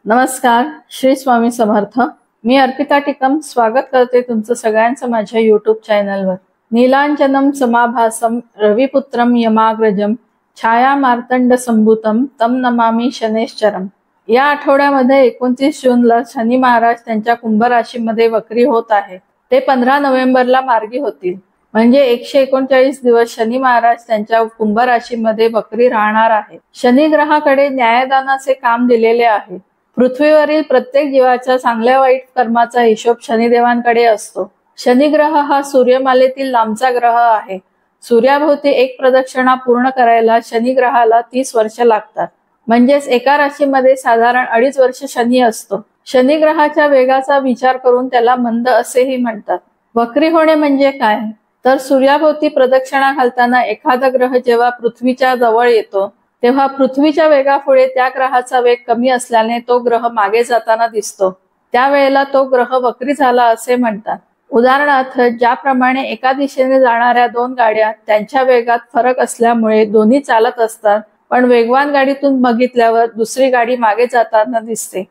नमस्कार, श्री स्वामी समर्थ। मी अर्पिता टिकम स्वागत करते तुमचं सगळ्यांचं माझ्या यूट्यूब चॅनलवर। नीलांजनम समाभासम रविपुत्रम यमाग्रजम छाया मार्तंड संभूतम तम नमामि शनेश्चरम। या आठवड्यामध्ये 29 जूनला शनी महाराज त्यांच्या कुंभ राशीमध्ये वक्री होत आहे। ते 15 नोव्हेंबरला मार्गी होतील, म्हणजे 139 दिवस शनी महाराज त्यांच्या कुंभ राशीमध्ये वक्री राहणार आहेत। शनी ग्रहाकडे न्यायदानाचे काम दिलेले आहे। पृथ्वीवरील प्रत्येक जीवाच्या चांगल्या वाईट कर्माचा हिशोब शनिदेवांकडे असतो। शनी ग्रह हा सूर्यमालेतील लांबचा ग्रह आहे। सूर्याभोवती एक प्रदक्षिणा पूर्ण करायला शनी ग्रहाला 30 वर्ष लागतात, म्हणजेच एका राशीमध्ये साधारण 2.5 वर्ष शनी असतो। शनी ग्रहाच्या वेगाचा विचार करून त्याला मंद असेही म्हणतात। वक्री होणे म्हणजे काय, तर सूर्याभोवती प्रदक्षिणा घालताना एखादा ग्रह जेव्हा पृथ्वीच्या जवळ येतो तेव्हा पृथ्वीच्या वेगापुढे त्या ग्रहाचा वेग कमी असल्याने तो ग्रह मागे जाताना दिसतो। त्यावेळेला तो ग्रह वक्री झाला असे म्हणतात। उदाहरणार्थ, ज्याप्रमाणे एका दिशेने जाणाऱ्या 2 गाड्या त्यांच्या वेगात फरक असल्यामुळे दोन्ही चालत असतात, पण वेगवान गाडीतून बघितल्यावर दुसरी गाडी मागे जाताना दिसते,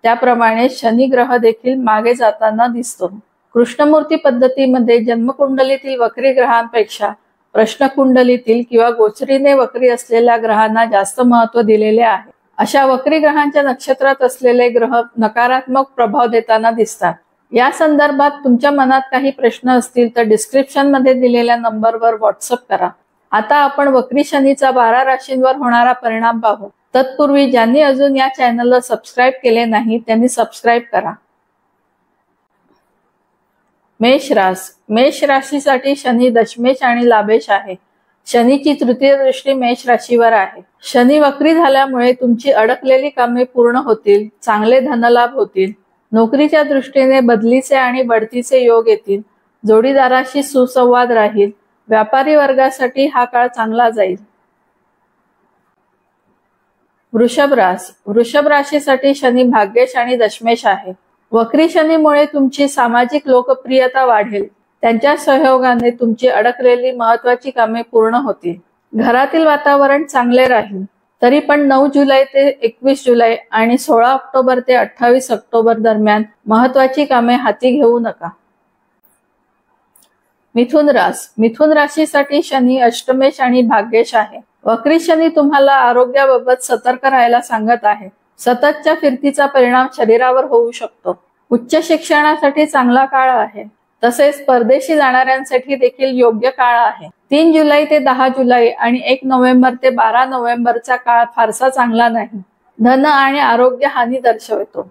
त्याप्रमाणे शनी ग्रह देखील मागे जाताना दिसतो। कृष्णमूर्ती पद्धतीमध्ये जन्मकुंडलीतील वक्री ग्रहांपेक्षा प्रश्नकुंडलीतील किंवा गोचरीने वक्री असलेल्या ग्रहांना जास्त महत्त्व दिलेले आहे। अशा वक्री ग्रहांच्या नक्षत्रात असलेले ग्रह नकारात्मक प्रभाव देताना दिसतात। या संदर्भात तुमच्या मनात काही प्रश्न असतील तर डिस्क्रिप्शन मध्ये दिलेल्या नंबरवर व्हॉट्सअप करा। आता आपण वक्री शनीचा 12 राशींवर होणारा परिणाम पाहू। तत्पूर्वी ज्यांनी अजून या चॅनलला सबस्क्राईब केले नाही त्यांनी सबस्क्राईब करा। मेष राशीसाठी शनी दशमेश आणि लाभेश आहे। शनीची तृतीय दृष्टी मेष राशीवर आहे। शनी वक्री झाल्यामुळे तुमची अडकलेली कामे पूर्ण होतील, चांगले धनलाभ होतील। नोकरीच्या दृष्टीने बदलीचे आणि बढतीचे योग येतील। जोडीदाराशी सुसंवाद राहील। व्यापारी वर्गासाठी हा काळ चांगला जाईल। वृषभ राशीसाठी शनी भाग्येश आणि दशमेश आहे। वक्री शनीमुळे तुमची सामाजिक लोकप्रियता वाढेल। त्यांच्या सहयोगाने तुमची अडकलेली महत्त्वाची कामे पूर्ण होतील। घरातील वातावरण चांगले राहील। तरी पण 9 जुलै ते 21 जुलै आणि 16 ऑक्टोबर ते 28 ऑक्टोबर दरम्यान महत्त्वाची कामे हाती घेऊ नका। मिथुन राशीसाठी शनी अष्टमेश आणि भाग्येश आहे। वक्री शनी तुम्हाला आरोग्याबाबत सतर्क राहायला सांगत आहे। सततच्या फिरतीचा परिणाम शरीरावर होऊ शकतो। उच्च शिक्षणासाठी चांगला काळ आहे। तसेच परदेशी जाणाऱ्यांसाठी देखील योग्य काळ आहे। 3 जुलै ते 10 जुलै आणि 1 नोव्हेंबर ते 12 नोव्हेंबरचा काळ फारसा चांगला नाही। धन आणि आरोग्य हानी दर्शवतो।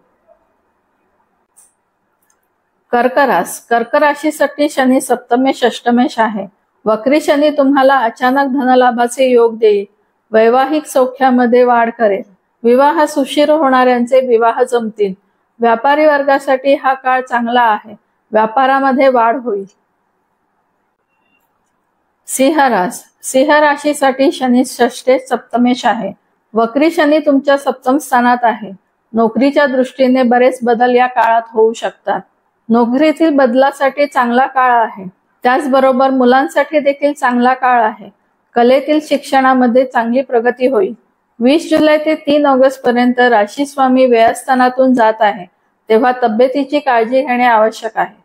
कर्क राशीसाठी शनी सप्तमेश अष्टमेश आहे। वक्री शनी तुम्हाला अचानक धनलाभाचे योग देईल। वैवाहिक सौख्यामध्ये वाढ करेल। विवाहास उशीर होणाऱ्यांचे विवाह जमतील। व्यापारी वर्गासाठी हा काळ चांगला आहे। व्यापारामध्ये वाढ होईल। सिंह राशीसाठी शनी षष्ठेश सप्तमेश आहे। वक्री शनी तुमच्या सप्तम स्थानात आहे। नोकरीच्या दृष्टीने बरेच बदल या काळात होऊ शकतात। नोकरीतील बदलासाठी चांगला काळ आहे। त्याचबरोबर मुलांसाठी देखील चांगला काळ आहे। कलेतील शिक्षणामध्ये चांगली प्रगती होईल। 20 जुलै ते 3 ऑगस्ट पर्यंत राशी स्वामी व्ययस्थानातून जात आहे, तेव्हा तब्येतीची काळजी घेणे आवश्यक आहे।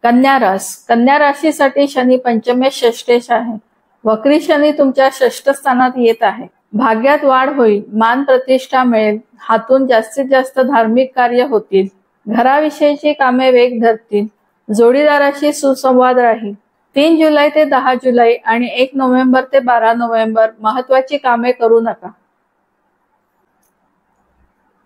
कन्या राशीसाठी शनी पंचमेश षष्ठेश आहे। वक्री शनी तुमच्या षष्ठ स्थानात येत आहे। भाग्यात वाढ होईल। मान प्रतिष्ठा मिळेल। हातून जास्तीत जास्त धार्मिक कार्य होतील। घराविषयीची कामे वेग धरतील। जोडीदाराशी सुसंवाद राहील। 3 जुलै ते 10 जुलै आणि 1 नोव्हेंबर ते 12 नोव्हेंबर महत्त्वाची कामे करू नका।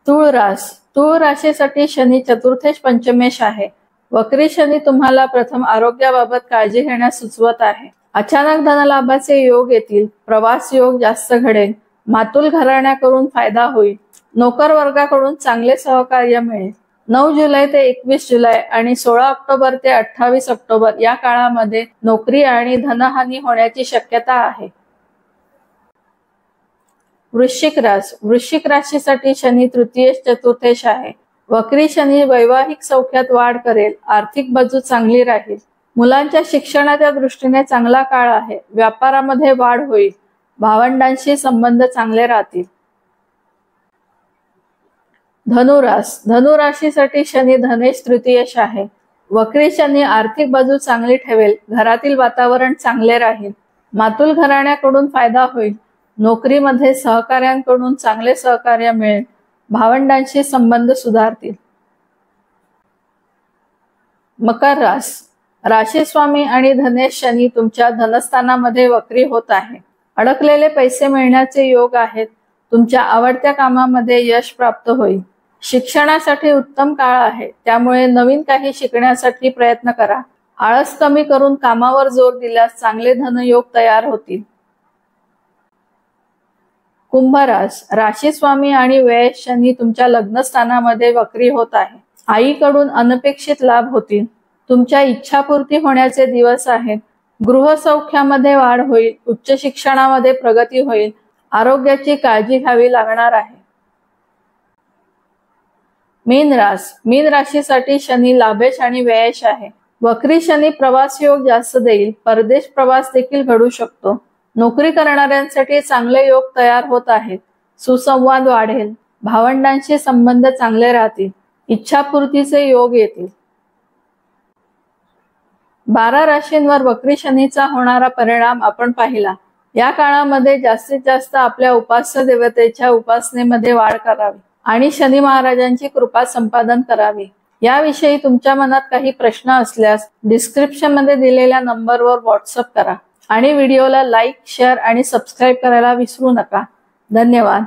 तूळ राशीसाठी शनी चतुर्थेश पंचमेश आहे। वक्री शनी तुम्हाला प्रथम आरोग्याबाबत काळजी घेण्यास सुचवत आहे। अचानक धनलाभाचे योग येतील। प्रवास योग जास्त घडेल। मातुल घराण्याकडून फायदा होईल। नोकर वर्गाकडून चांगले सहकार्य मिळेल। 9 जुलै ते 21 जुलै आणि 16 ऑक्टोबर ते 28 ऑक्टोबर या काळामध्ये नोकरी आणि धनहानी होण्याची शक्यता आहे। वृश्चिक राशीसाठी शनी तृतीयेश चतुर्थेश आहे। वक्री शनी वैवाहिक सौख्यात वाढ करेल। आर्थिक बाजू चांगली राहील। मुलांच्या शिक्षणाच्या दृष्टीने चांगला काळ आहे। व्यापारामध्ये वाढ होईल। भावंडांशी संबंध चांगले राहतील। धनुराशीसाठी शनी धनेश तृतीयेश आहे. वक्री शनी आर्थिक बाजू चांगली ठेवेल. घरातील वातावरण चांगले राहील. मातुल घराण्याकडून फायदा होईल. नोकरीमध्ये सहकाऱ्यांकडून चांगले सहकार्य मिळेल. भावंडांशी संबंध सुधारतील. मकर राशी स्वामी आणि धनेश शनी तुमच्या धनस्थानामध्ये वक्री होत आहे. अडकलेले पैसे मिळण्याचे योग आहेत. तुमच्या आवडत्या कामामध्ये यश प्राप्त होईल. शिक्षणासाठी उत्तम काळ आहे, त्यामुळे नवीन काही शिकण्यासाठी प्रयत्न करा. आळस कमी करून कामावर जोर दिल्यास चांगले धनयोग तयार होतील. कुंभ राशी स्वामी आणि व्यय शनी तुमच्या लग्नस्थानामध्ये वक्री होत आहे. आईकडून अनपेक्षित लाभ होतील. तुमच्या इच्छापूर्ती होण्याचे दिवस आहेत. गृहसौख्यामध्ये वाढ होईल. उच्च शिक्षणामध्ये प्रगती होईल. आरोग्याची काळजी घ्यावी लागणार आहे. मीन राशीसाठी शनी लाभेश आणि व्ययश आहे. वक्री शनी प्रवास योग जास्त देईल. परदेश प्रवास देखील घडू शकतो. नोकरी करणाऱ्यांसाठी चांगले योग तयार होत आहेत. सुसंवाद वाढेल. भावंडांशी संबंध चांगले राहतील. इच्छापूर्तीचे योग येतील. 12 राशींवर वक्री शनीचा होणारा परिणाम आपण पाहिला. या काळामध्ये जास्तीत जास्त आपल्या उपास्य देवतेच्या उपासनेमध्ये वाढ करावी आणि शनी महाराजांची कृपा संपादन करावी. याविषयी तुमच्या मनात काही प्रश्न असल्यास डिस्क्रिप्शन मध्ये दिलेल्या नंबरवर व्हॉट्सअप करा आणि व्हिडिओला लाईक, शेअर आणि सबस्क्राईब करायला विसरू नका. धन्यवाद.